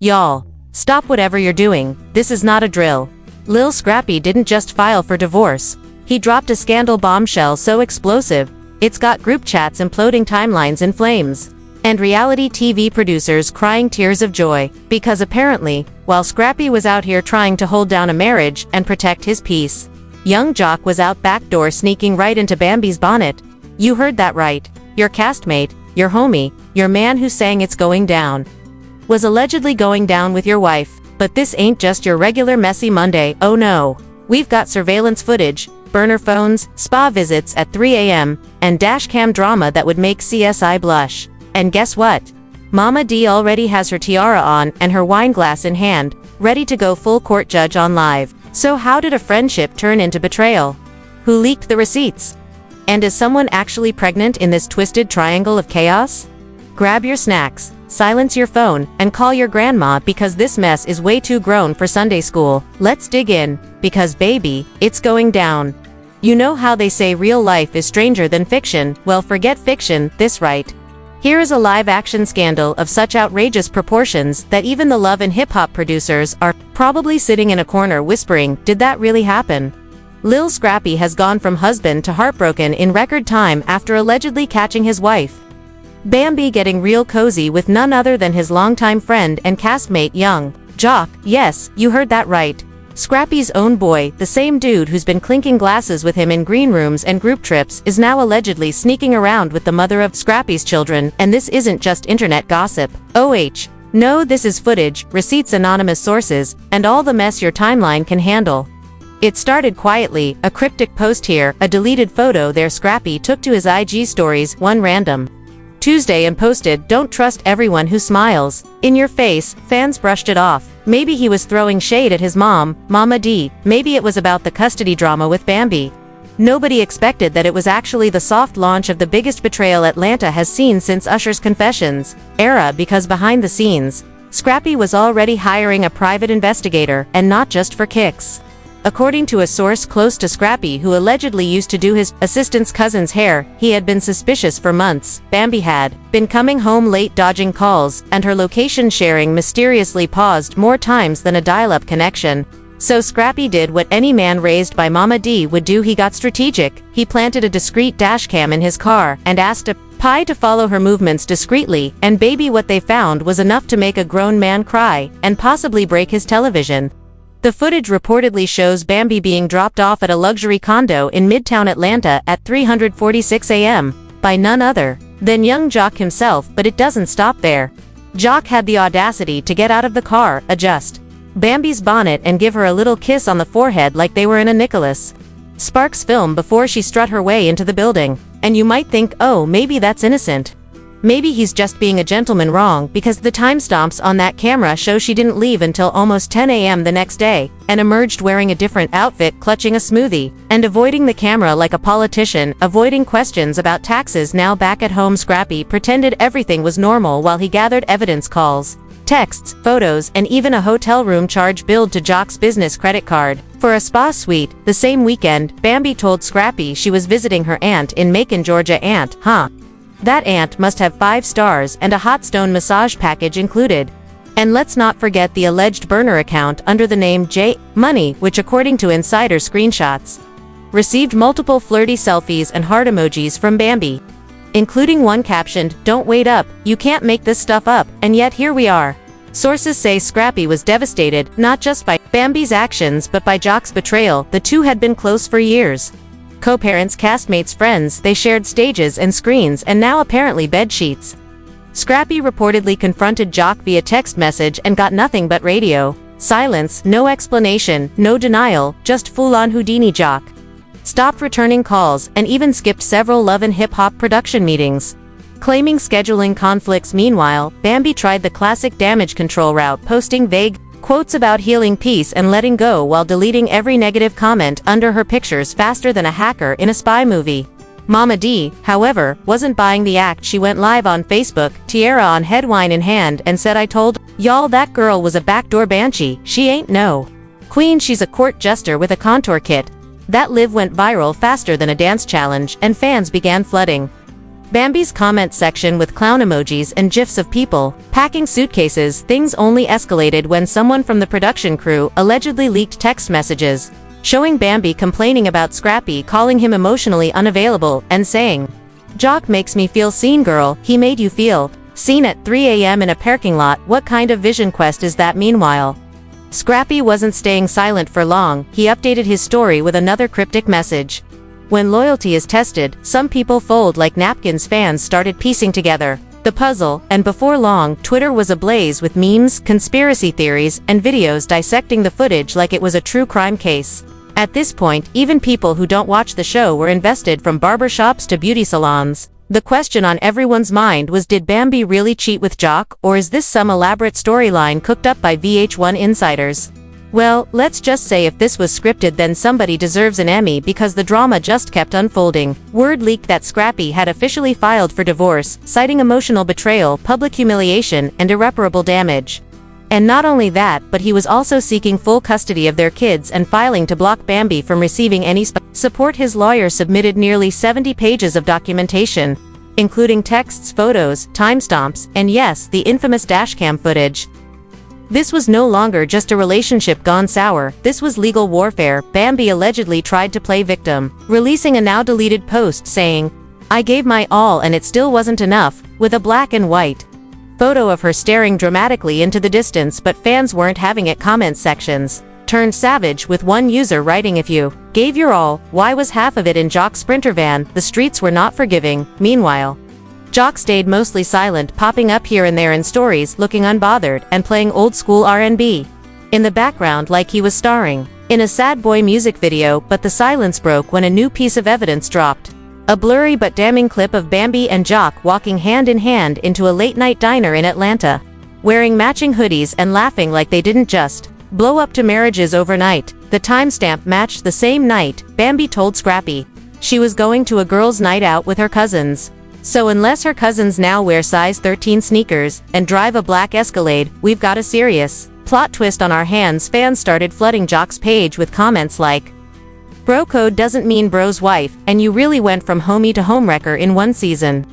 Y'all, stop whatever you're doing, this is not a drill. Lil Scrappy didn't just file for divorce. He dropped a scandal bombshell so explosive, it's got group chats imploding, timelines in flames, and reality TV producers crying tears of joy, because apparently, while Scrappy was out here trying to hold down a marriage and protect his peace, young Jock was out backdoor sneaking right into Bambi's bonnet. You heard that right. Your castmate, your homie, your man who sang It's Going Down, was allegedly going down with your wife. But this ain't just your regular messy Monday, oh no. We've got surveillance footage, burner phones, spa visits at 3 a.m., and dashcam drama that would make CSI blush. And guess what? Mama D already has her tiara on and her wine glass in hand, ready to go full court judge on live. So how did a friendship turn into betrayal? Who leaked the receipts? And is someone actually pregnant in this twisted triangle of chaos? Grab your snacks, silence your phone, and call your grandma because this mess is way too grown for Sunday school. Let's dig in, because baby, it's going down. You know how they say real life is stranger than fiction? Well, forget fiction, this right. Here is a live-action scandal of such outrageous proportions that even the love and hip-hop producers are probably sitting in a corner whispering, did that really happen? Lil Scrappy has gone from husband to heartbroken in record time after allegedly catching his wife Bambi getting real cozy with none other than his longtime friend and castmate young Jock. Yes, you heard that right. Scrappy's own boy, the same dude who's been clinking glasses with him in green rooms and group trips, is now allegedly sneaking around with the mother of Scrappy's children, and this isn't just internet gossip. OH. No, this is footage, receipts, anonymous sources, and all the mess your timeline can handle. It started quietly, a cryptic post here, a deleted photo there Scrappy took to his IG stories, one random Tuesday, and posted, "Don't trust everyone who smiles. In your face." Fans brushed it off. Maybe he was throwing shade at his mom, Mama D. Maybe it was about the custody drama with Bambi. Nobody expected that it was actually the soft launch of the biggest betrayal Atlanta has seen since Usher's Confessions era, because behind the scenes, Scrappy was already hiring a private investigator, and not just for kicks. According to a source close to Scrappy who allegedly used to do his assistant's cousin's hair, he had been suspicious for months. Bambi had been coming home late, dodging calls, and her location sharing mysteriously paused more times than a dial-up connection. So Scrappy did what any man raised by Mama D would do. He got strategic. He planted a discreet dashcam in his car and asked a Pi to follow her movements discreetly, and baby, what they found was enough to make a grown man cry and possibly break his television. The footage reportedly shows Bambi being dropped off at a luxury condo in Midtown Atlanta at 3:46 a.m. by none other than young Jock himself, but it doesn't stop there. Jock had the audacity to get out of the car, adjust Bambi's bonnet, and give her a little kiss on the forehead like they were in a Nicholas Sparks film before she strut her way into the building. And you might think, oh, maybe that's innocent. Maybe he's just being a gentleman. Wrong, because the timestamps on that camera show she didn't leave until almost 10 a.m. the next day, and emerged wearing a different outfit, clutching a smoothie, and avoiding the camera like a politician, avoiding questions about taxes. Now back at home, Scrappy pretended everything was normal while he gathered evidence, calls, texts, photos, and even a hotel room charge billed to Jock's business credit card for a spa suite. The same weekend, Bambi told Scrappy she was visiting her aunt in Macon, Georgia. Aunt, huh? That aunt must have 5 stars and a hot stone massage package included. And let's not forget the alleged burner account under the name J Money, which according to insider screenshots, received multiple flirty selfies and heart emojis from Bambi, including one captioned, "Don't wait up, you can't make this stuff up," and yet here we are. Sources say Scrappy was devastated, not just by Bambi's actions but by Jock's betrayal. The two had been close for years. Co-parents, castmates, friends, they shared stages and screens, and now apparently bed sheets. Scrappy reportedly confronted Jock via text message and got nothing but radio silence, no explanation, no denial, just full-on Houdini. Jock stopped returning calls and even skipped several love and hip-hop production meetings, claiming scheduling conflicts. Meanwhile, Bambi tried the classic damage control route, posting vague quotes about healing, peace, and letting go while deleting every negative comment under her pictures faster than a hacker in a spy movie. Mama D, however, wasn't buying the act. She went live on Facebook, tiara on, head wine in hand, and said, "I told y'all that girl was a backdoor banshee. She ain't no queen, she's a court jester with a contour kit." That live went viral faster than a dance challenge, and fans began flooding Bambi's comment section with clown emojis and gifs of people packing suitcases. Things only escalated when someone from the production crew allegedly leaked text messages showing Bambi complaining about Scrappy calling him emotionally unavailable and saying, "Jock makes me feel seen, girl, he made you feel seen at 3 a.m. in a parking lot. What kind of vision quest is that?" Meanwhile, Scrappy wasn't staying silent for long. He updated his story with another cryptic message. When loyalty is tested, some people fold like napkins. Fans started piecing together the puzzle, and before long, Twitter was ablaze with memes, conspiracy theories, and videos dissecting the footage like it was a true crime case. At this point, even people who don't watch the show were invested, from barbershops to beauty salons. The question on everyone's mind was, did Bambi really cheat with Jock, or is this some elaborate storyline cooked up by VH1 insiders? Well, let's just say if this was scripted, then somebody deserves an Emmy, because the drama just kept unfolding. Word leaked that Scrappy had officially filed for divorce, citing emotional betrayal, public humiliation, and irreparable damage. And not only that, but he was also seeking full custody of their kids and filing to block Bambi from receiving any support. His lawyer submitted nearly 70 pages of documentation, including texts, photos, timestamps, and yes, the infamous dashcam footage. This was no longer just a relationship gone sour, this was legal warfare. Bambi allegedly tried to play victim, releasing a now-deleted post saying, "I gave my all and it still wasn't enough," with a black and white photo of her staring dramatically into the distance. But fans weren't having it. Comment sections turned savage, with one user writing, "If you gave your all, why was half of it in Jock's Sprinter van? The streets were not forgiving." Meanwhile, Jock stayed mostly silent, popping up here and there in stories, looking unbothered, and playing old-school R&B in the background like he was starring in a sad boy music video. But the silence broke when a new piece of evidence dropped. A blurry but damning clip of Bambi and Jock walking hand in hand into a late-night diner in Atlanta, wearing matching hoodies and laughing like they didn't just blow up to marriages overnight. The timestamp matched the same night Bambi told Scrappy she was going to a girls' night out with her cousins. So unless her cousins now wear size 13 sneakers and drive a black Escalade, we've got a serious plot twist on our hands. Fans started flooding Jock's page with comments like, "Bro code doesn't mean bro's wife, and you really went from homie to homewrecker in one season."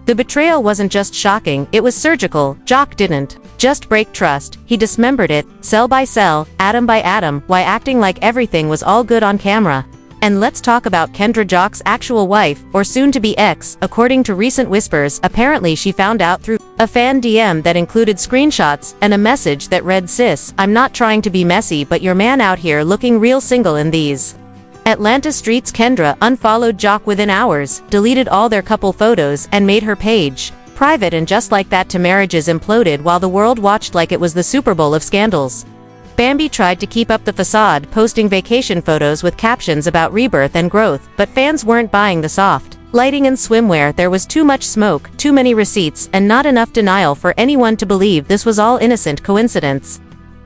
The betrayal wasn't just shocking, it was surgical. Jock didn't just break trust, he dismembered it, cell by cell, atom by atom, while acting like everything was all good on camera. And let's talk about Kendra, Jock's actual wife, or soon-to-be ex. According to recent whispers, apparently she found out through a fan DM that included screenshots and a message that read, "Sis, I'm not trying to be messy, but your man out here looking real single in these Atlanta streets." Kendra unfollowed Jock within hours, deleted all their couple photos, and made her page private, and just like that, two marriages imploded while the world watched like it was the Super Bowl of scandals. Bambi tried to keep up the facade, posting vacation photos with captions about rebirth and growth, but fans weren't buying the soft lighting and swimwear. There was too much smoke, too many receipts, and not enough denial for anyone to believe this was all innocent coincidence.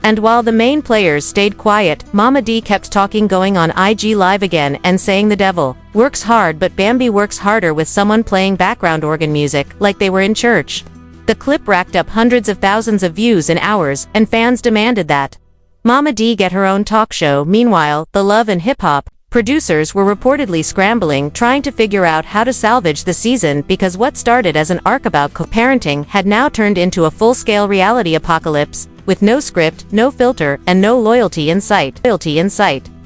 And while the main players stayed quiet, Mama D kept talking, going on IG Live again and saying the devil works hard, but Bambi works harder, with someone playing background organ music like they were in church. The clip racked up hundreds of thousands of views in hours, and fans demanded that Mama D get her own talk show. Meanwhile, the Love and Hip Hop producers were reportedly scrambling, trying to figure out how to salvage the season, because what started as an arc about co-parenting had now turned into a full-scale reality apocalypse, with no script, no filter, and no loyalty in sight.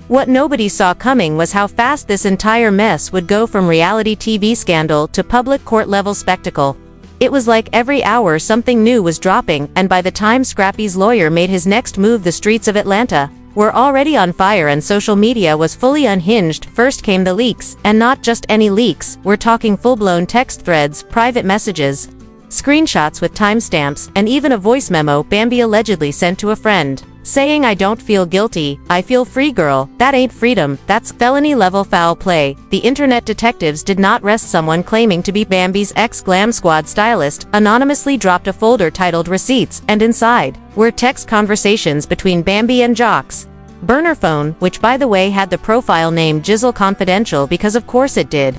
What nobody saw coming was how fast this entire mess would go from reality TV scandal to public court-level spectacle. It was like every hour something new was dropping, and by the time Scrappy's lawyer made his next move, the streets of Atlanta were already on fire and social media was fully unhinged. First came the leaks, and not just any leaks, we're talking full-blown text threads, private messages, screenshots with timestamps, and even a voice memo Bambi allegedly sent to a friend, saying, "I don't feel guilty, I feel free, girl." That ain't freedom, that's felony-level foul play. The internet detectives did not rest. Someone claiming to be Bambi's ex-Glam Squad stylist anonymously dropped a folder titled Receipts, and inside were text conversations between Bambi and Jock's burner phone, which by the way had the profile name Jizzle Confidential, because of course it did.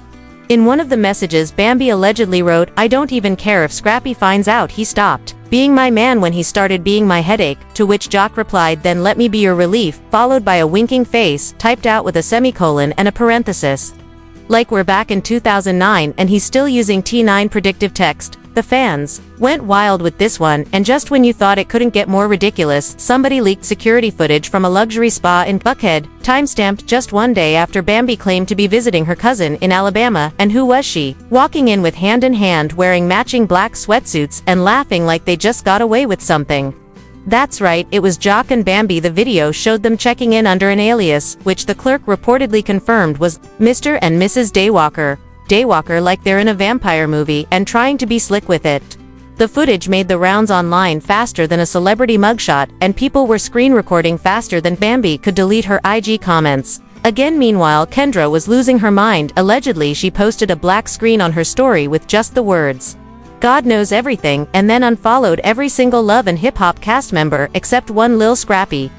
In one of the messages, Bambi allegedly wrote, "I don't even care if Scrappy finds out. He stopped being my man when he started being my headache," to which Jock replied, "Then let me be your relief," followed by a winking face, typed out with a semicolon and a parenthesis. Like we're back in 2009 and he's still using T9 predictive text. The fans went wild with this one, and just when you thought it couldn't get more ridiculous, somebody leaked security footage from a luxury spa in Buckhead, timestamped just one day after Bambi claimed to be visiting her cousin in Alabama. And who was she? Walking in with hand in hand, wearing matching black sweatsuits and laughing like they just got away with something. That's right, it was Jock and Bambi. The video showed them checking in under an alias, which the clerk reportedly confirmed was Mr. and Mrs. Daywalker like they're in a vampire movie and trying to be slick with it. The footage made the rounds online faster than a celebrity mugshot, and people were screen recording faster than Bambi could delete her IG comments. Again, meanwhile, Kendra was losing her mind. Allegedly, she posted a black screen on her story with just the words, "God knows everything," and then unfollowed every single Love and Hip Hop cast member except one, Lil Scrappy.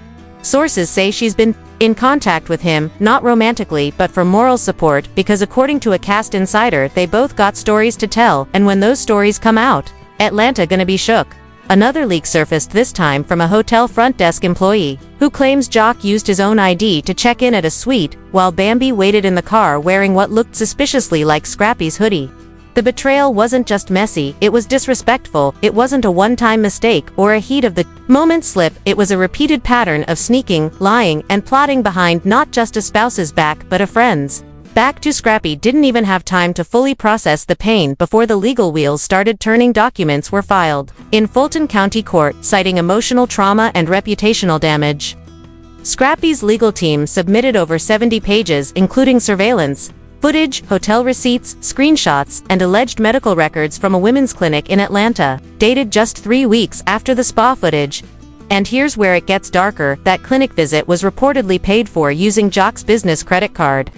Sources say she's been in contact with him, not romantically but for moral support, because according to a cast insider, they both got stories to tell, and when those stories come out, Atlanta gonna be shook. Another leak surfaced, this time from a hotel front desk employee, who claims Jock used his own ID to check in at a suite, while Bambi waited in the car wearing what looked suspiciously like Scrappy's hoodie. The betrayal wasn't just messy, it was disrespectful. It wasn't a one-time mistake or a heat of the moment slip, it was a repeated pattern of sneaking, lying, and plotting behind not just a spouse's back but a friend's back. To Scrappy didn't even have time to fully process the pain before the legal wheels started turning. Documents were filed in Fulton County Court, citing emotional trauma and reputational damage. Scrappy's legal team submitted over 70 pages, including surveillance footage, hotel receipts, screenshots, and alleged medical records from a women's clinic in Atlanta, dated just 3 weeks after the spa footage. And here's where it gets darker, that clinic visit was reportedly paid for using Jock's business credit card.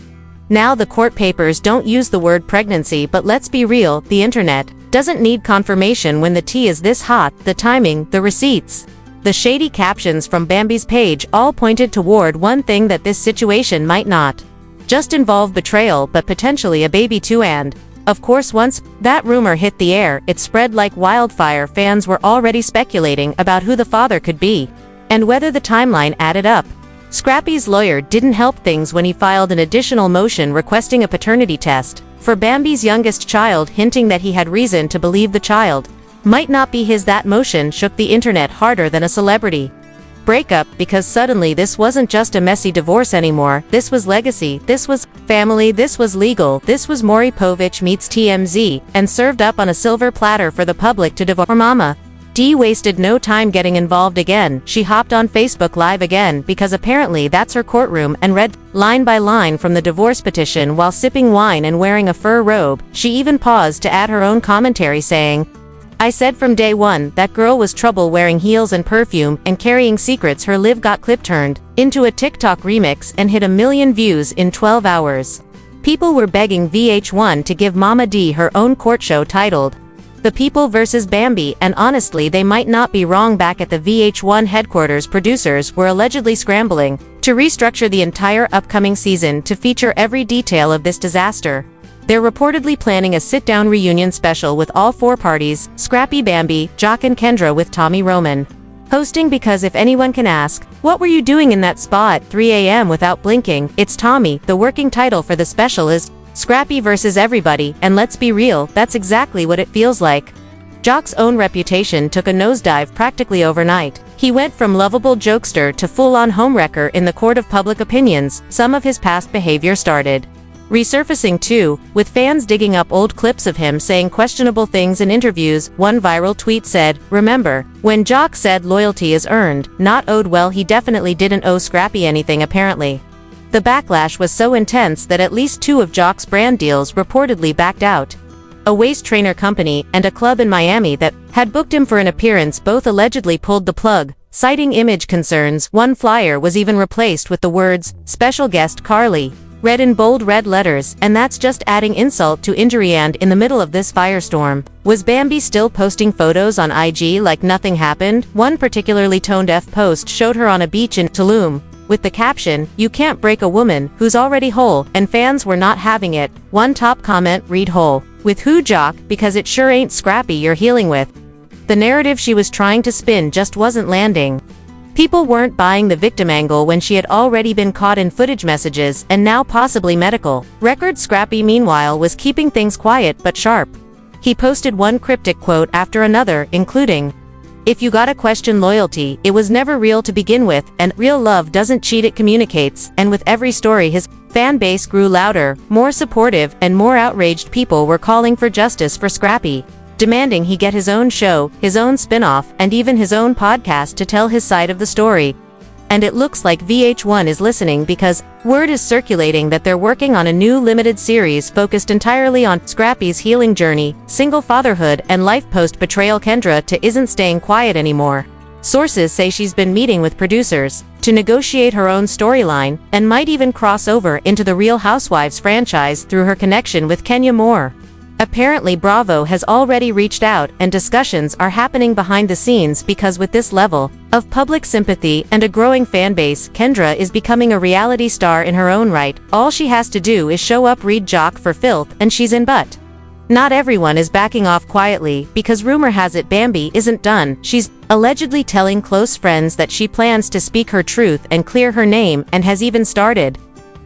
Now the court papers don't use the word pregnancy, but let's be real, the internet doesn't need confirmation when the tea is this hot. The timing, the receipts, the shady captions from Bambi's page all pointed toward one thing, that this situation might not just involve betrayal but potentially a baby too. And, of course, once that rumor hit the air, it spread like wildfire. Fans were already speculating about who the father could be and whether the timeline added up. Scrappy's lawyer didn't help things when he filed an additional motion requesting a paternity test for Bambi's youngest child, hinting that he had reason to believe the child might not be his. That motion shook the internet harder than a celebrity breakup, because suddenly this wasn't just a messy divorce anymore. This was legacy, this was family, this was legal, this was Maury Povich meets TMZ, and served up on a silver platter for the public to devour. Mama D wasted no time getting involved again. She hopped on Facebook Live again, because apparently that's her courtroom, and read line by line from the divorce petition while sipping wine and wearing a fur robe. She even paused to add her own commentary, saying, "I said from day one, that girl was trouble, wearing heels and perfume and carrying secrets." Her live got clip turned into a TikTok remix and hit 1 million views in 12 hours. People were begging VH1 to give Mama D her own court show titled The People vs. Bambi, and honestly, they might not be wrong. Back at the VH1 headquarters, producers were allegedly scrambling to restructure the entire upcoming season to feature every detail of this disaster. They're reportedly planning a sit-down reunion special with all 4 parties, Scrappy, Bambi, Jock, and Kendra, with Tommy Roman hosting. Because if anyone can ask, what were you doing in that spa at 3 a.m. without blinking, it's Tommy. The working title for the special is Scrappy versus Everybody, and let's be real, that's exactly what it feels like. Jock's own reputation took a nosedive practically overnight. He went from lovable jokester to full-on homewrecker in the court of public opinions. Some of his past behavior started resurfacing too, with fans digging up old clips of him saying questionable things in interviews. One viral tweet said, "Remember when Jock said loyalty is earned, not owed?" Well, he definitely didn't owe Scrappy anything, apparently. The backlash was so intense that at least 2 of Jock's brand deals reportedly backed out. A waist trainer company and a club in Miami that had booked him for an appearance both allegedly pulled the plug, citing image concerns. One flyer was even replaced with the words, "Special guest Carly," read in bold red letters, and that's just adding insult to injury. And in the middle of this firestorm, was Bambi still posting photos on IG like nothing happened? One particularly toned-F post showed her on a beach in Tulum, with the caption, "You can't break a woman who's already whole," and fans were not having it. One top comment read, "Whole with who, Jock? Because it sure ain't Scrappy you're healing with." The narrative she was trying to spin just wasn't landing. People weren't buying the victim angle when she had already been caught in footage messages and now possibly medical records. Scrappy, meanwhile, was keeping things quiet but sharp. He posted one cryptic quote after another, including, "If you gotta question loyalty, it was never real to begin with, and real love doesn't cheat, it communicates." And with every story, his fan base grew louder, more supportive, and more outraged. People were calling for justice for Scrappy, demanding he get his own show, his own spin-off, and even his own podcast to tell his side of the story. And it looks like VH1 is listening, because word is circulating that they're working on a new limited series focused entirely on Scrappy's healing journey, single fatherhood, and life post-betrayal. Kendra isn't staying quiet anymore. Sources say she's been meeting with producers to negotiate her own storyline, and might even cross over into the Real Housewives franchise through her connection with Kenya Moore. Apparently Bravo has already reached out, and discussions are happening behind the scenes, because with this level of public sympathy and a growing fanbase, Kendra is becoming a reality star in her own right. All she has to do is show up, read Jock for filth, and she's in. But not everyone is backing off quietly, because rumor has it Bambi isn't done. She's allegedly telling close friends that she plans to speak her truth and clear her name, and has even started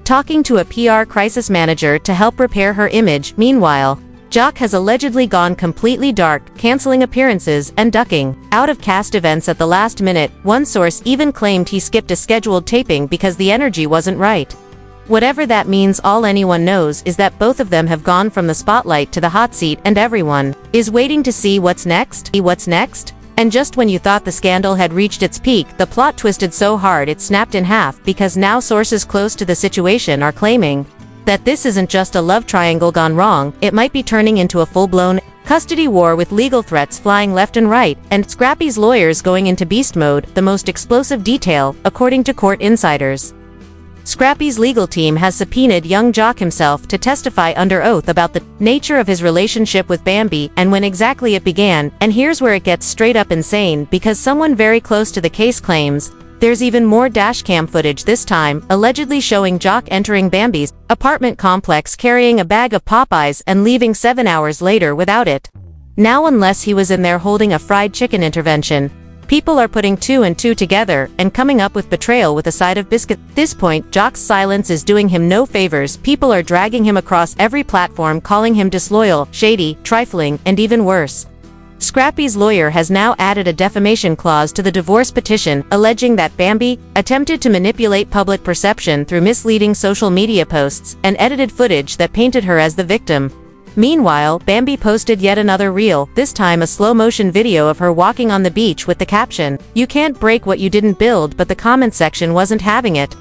talking to a PR crisis manager to help repair her image. Meanwhile, Jock has allegedly gone completely dark, canceling appearances and ducking out of cast events at the last minute. One source even claimed he skipped a scheduled taping because the energy wasn't right. Whatever that means, all anyone knows is that both of them have gone from the spotlight to the hot seat, and everyone is waiting to see what's next. And just when you thought the scandal had reached its peak, the plot twisted so hard it snapped in half, because now sources close to the situation are claiming that this isn't just a love triangle gone wrong, it might be turning into a full-blown custody war, with legal threats flying left and right, and Scrappy's lawyers going into beast mode. The most explosive detail, according to court insiders, Scrappy's legal team has subpoenaed young Jock himself to testify under oath about the nature of his relationship with Bambi and when exactly it began. And here's where it gets straight up insane, because someone very close to the case claims there's even more dashcam footage, this time allegedly showing Jock entering Bambi's apartment complex carrying a bag of Popeyes and leaving 7 hours later without it. Now, unless he was in there holding a fried chicken intervention, people are putting two and two together and coming up with betrayal with a side of biscuit. At this point, Jock's silence is doing him no favors. People are dragging him across every platform, calling him disloyal, shady, trifling, and even worse. Scrappy's lawyer has now added a defamation clause to the divorce petition, alleging that Bambi attempted to manipulate public perception through misleading social media posts and edited footage that painted her as the victim. Meanwhile, Bambi posted yet another reel, this time a slow-motion video of her walking on the beach with the caption, "You can't break what you didn't build," but the comment section wasn't having it.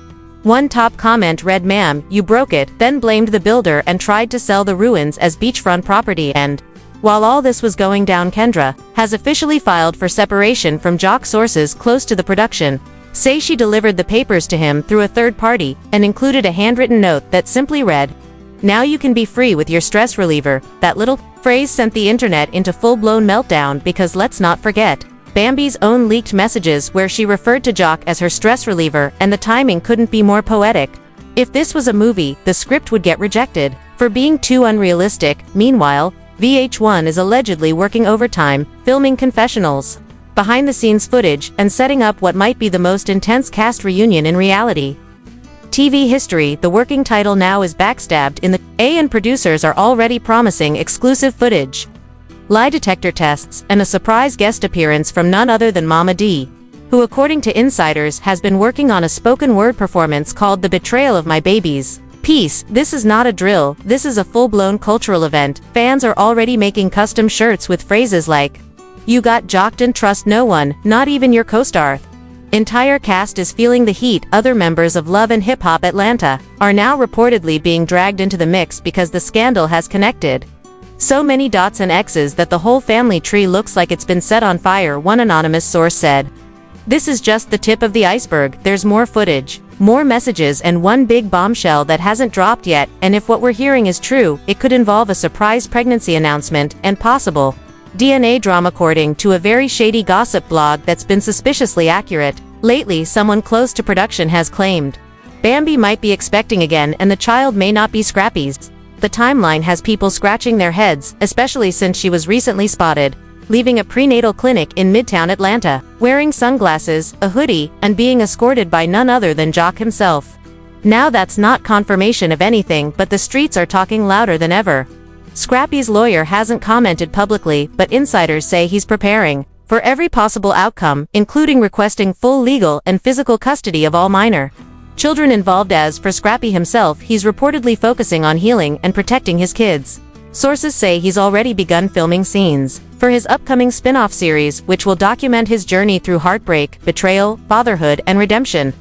One top comment read, "Ma'am, you broke it," then blamed the builder and tried to sell the ruins as beachfront property. And while all this was going down, Kendra has officially filed for separation from Jock. Sources close to the production say she delivered the papers to him through a third party and included a handwritten note that simply read, "Now you can be free with your stress reliever." That little phrase sent the internet into full-blown meltdown, because let's not forget Bambi's own leaked messages where she referred to Jock as her stress reliever, and the timing couldn't be more poetic. If this was a movie, the script would get rejected for being too unrealistic. Meanwhile, VH1 is allegedly working overtime, filming confessionals, behind-the-scenes footage, and setting up what might be the most intense cast reunion in reality TV history. The working title now is Backstabbed in the A, and producers are already promising exclusive footage, lie detector tests, and a surprise guest appearance from none other than Mama D, who, according to insiders, has been working on a spoken word performance called The Betrayal of My Babies. Peace, this is not a drill, this is a full-blown cultural event. Fans are already making custom shirts with phrases like, "You got jocked and trust no one, not even your co-star." Entire cast is feeling the heat. Other members of Love and Hip Hop Atlanta are now reportedly being dragged into the mix because the scandal has connected so many dots and X's that the whole family tree looks like it's been set on fire, one anonymous source said. This is just the tip of the iceberg. There's more footage, more messages, and one big bombshell that hasn't dropped yet, and if what we're hearing is true, it could involve a surprise pregnancy announcement and possible DNA drama. According to a very shady gossip blog that's been suspiciously accurate lately, someone close to production has claimed Bambi might be expecting again, and the child may not be Scrappy's. The timeline has people scratching their heads, especially since she was recently spotted leaving a prenatal clinic in Midtown Atlanta, wearing sunglasses, a hoodie, and being escorted by none other than Jock himself. Now that's not confirmation of anything, but the streets are talking louder than ever. Scrappy's lawyer hasn't commented publicly, but insiders say he's preparing for every possible outcome, including requesting full legal and physical custody of all minor children involved. As for Scrappy himself, he's reportedly focusing on healing and protecting his kids. Sources say he's already begun filming scenes for his upcoming spin-off series, which will document his journey through heartbreak, betrayal, fatherhood, and redemption.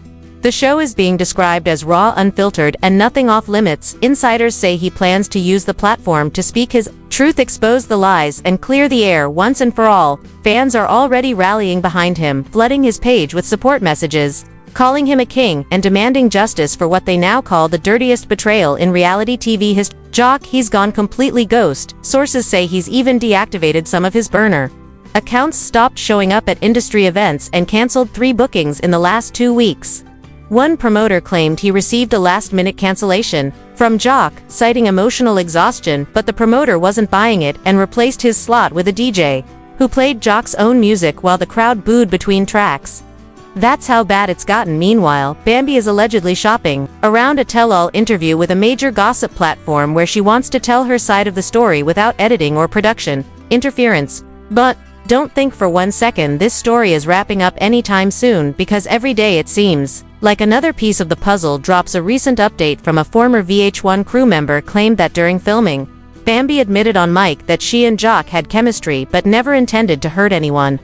The show is being described as raw, unfiltered, and nothing off-limits. Insiders say he plans to use the platform to speak his truth, expose the lies, and clear the air once and for all. Fans are already rallying behind him, flooding his page with support messages, calling him a king, and demanding justice for what they now call the dirtiest betrayal in reality TV history. Jock, he's gone completely ghost. Sources say he's even deactivated some of his burner accounts, stopped showing up at industry events, and canceled 3 bookings in the last 2 weeks. One promoter claimed he received a last-minute cancellation from Jock, citing emotional exhaustion, but the promoter wasn't buying it and replaced his slot with a DJ who played Jock's own music while the crowd booed between tracks. That's how bad it's gotten. Meanwhile, Bambi is allegedly shopping around a tell-all interview with a major gossip platform where she wants to tell her side of the story without editing or production interference. But don't think for 1 second this story is wrapping up anytime soon, because every day it seems like another piece of the puzzle drops. A recent update from a former VH1 crew member claimed that during filming, Bambi admitted on mic that she and Jock had chemistry but never intended to hurt anyone.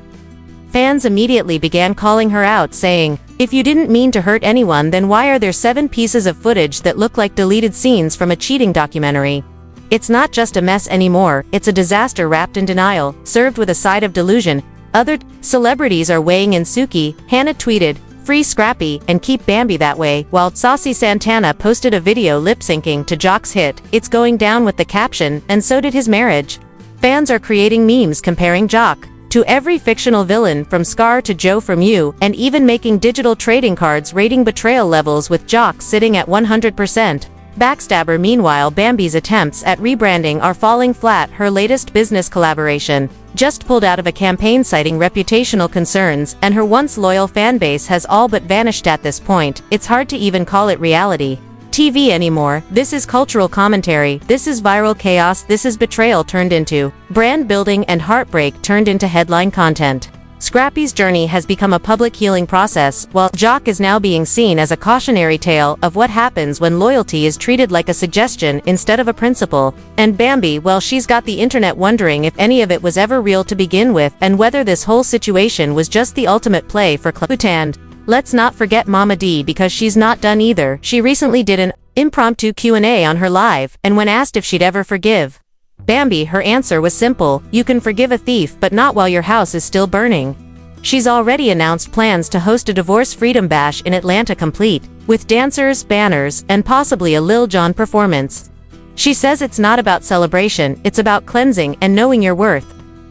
Fans immediately began calling her out, saying, "If you didn't mean to hurt anyone, then why are there 7 pieces of footage that look like deleted scenes from a cheating documentary? It's not just a mess anymore, it's a disaster wrapped in denial, served with a side of delusion." Other celebrities are weighing in. Suki Hannah tweeted, "Free Scrappy, and keep Bambi that way," while Saucy Santana posted a video lip-syncing to Jock's hit, "It's Going Down," with the caption, "And so did his marriage." Fans are creating memes comparing Jock to every fictional villain, from Scar to Joe from You, and even making digital trading cards rating betrayal levels, with Jock sitting at 100%. Backstabber. Meanwhile, Bambi's attempts at rebranding are falling flat. Her latest business collaboration just pulled out of a campaign citing reputational concerns, and her once loyal fanbase has all but vanished at this point. It's hard to even call it reality TV anymore. This is cultural commentary, this is viral chaos, this is betrayal turned into brand building, and heartbreak turned into headline content. Scrappy's journey has become a public healing process, while Jock is now being seen as a cautionary tale of what happens when loyalty is treated like a suggestion instead of a principle. And Bambi, well, she's got the internet wondering if any of it was ever real to begin with, and whether this whole situation was just the ultimate play for Cloutand. Let's not forget Mama D, because she's not done either. She recently did an impromptu Q&A on her live, and when asked if she'd ever forgive Bambi, her answer was simple: "You can forgive a thief, but not while your house is still burning." She's already announced plans to host a divorce freedom bash in Atlanta, complete with dancers, banners, and possibly a Lil Jon performance. She says it's not about celebration, it's about cleansing and knowing your worth.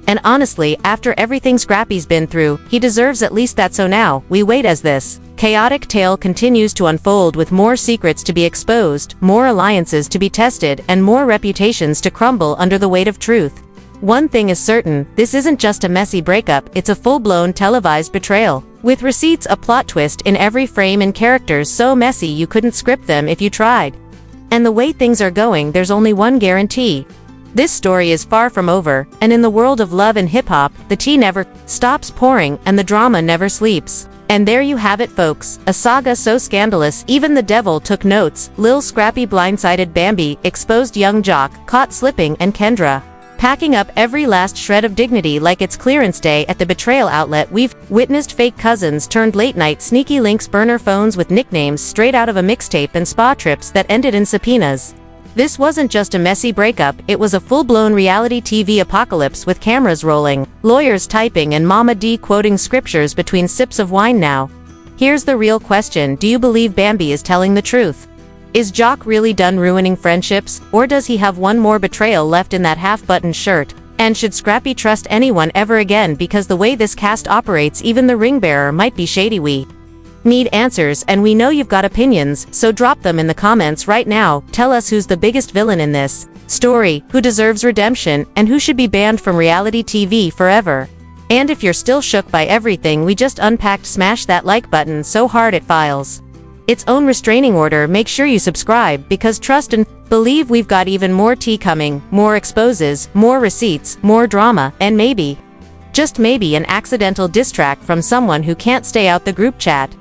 And honestly, after everything Scrappy's been through, he deserves at least that. So now, we wait as this chaotic tale continues to unfold, with more secrets to be exposed, more alliances to be tested, and more reputations to crumble under the weight of truth. One thing is certain, this isn't just a messy breakup, it's a full-blown televised betrayal, with receipts, a plot twist in every frame, and characters so messy you couldn't script them if you tried. And the way things are going, there's only one guarantee: this story is far from over, and in the world of love and hip-hop, the tea never stops pouring, and the drama never sleeps. And there you have it, folks, a saga so scandalous even the devil took notes. Lil Scrappy blindsided Bambi, exposed young Jock, caught slipping, and Kendra packing up every last shred of dignity like it's clearance day at the betrayal outlet. We've witnessed fake cousins turned late-night sneaky links, burner phones with nicknames straight out of a mixtape, and spa trips that ended in subpoenas. This wasn't just a messy breakup, it was a full-blown reality TV apocalypse, with cameras rolling, lawyers typing, and Mama D quoting scriptures between sips of wine. Now, here's the real question: do you believe Bambi is telling the truth? Is Jock really done ruining friendships, or does he have one more betrayal left in that half-buttoned shirt? And should Scrappy trust anyone ever again? Because the way this cast operates, even the ring bearer might be shady. We need answers, and we know you've got opinions, so drop them in the comments right now. Tell us who's the biggest villain in this Story, who deserves redemption, and who should be banned from reality TV forever. And if you're still shook by everything we just unpacked, smash that like button so hard it files its own restraining order. Make sure you subscribe, because trust and believe we've got even more tea coming, more exposes, more receipts, more drama, and maybe, just maybe, an accidental diss track from someone who can't stay out the group chat.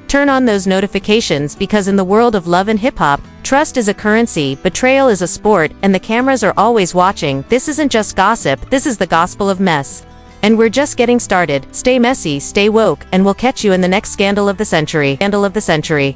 Turn on those notifications, because in the world of love and hip-hop, trust is a currency, betrayal is a sport, and the cameras are always watching. This isn't just gossip, this is the gospel of mess. And we're just getting started. Stay messy, stay woke, and we'll catch you in the next scandal of the century.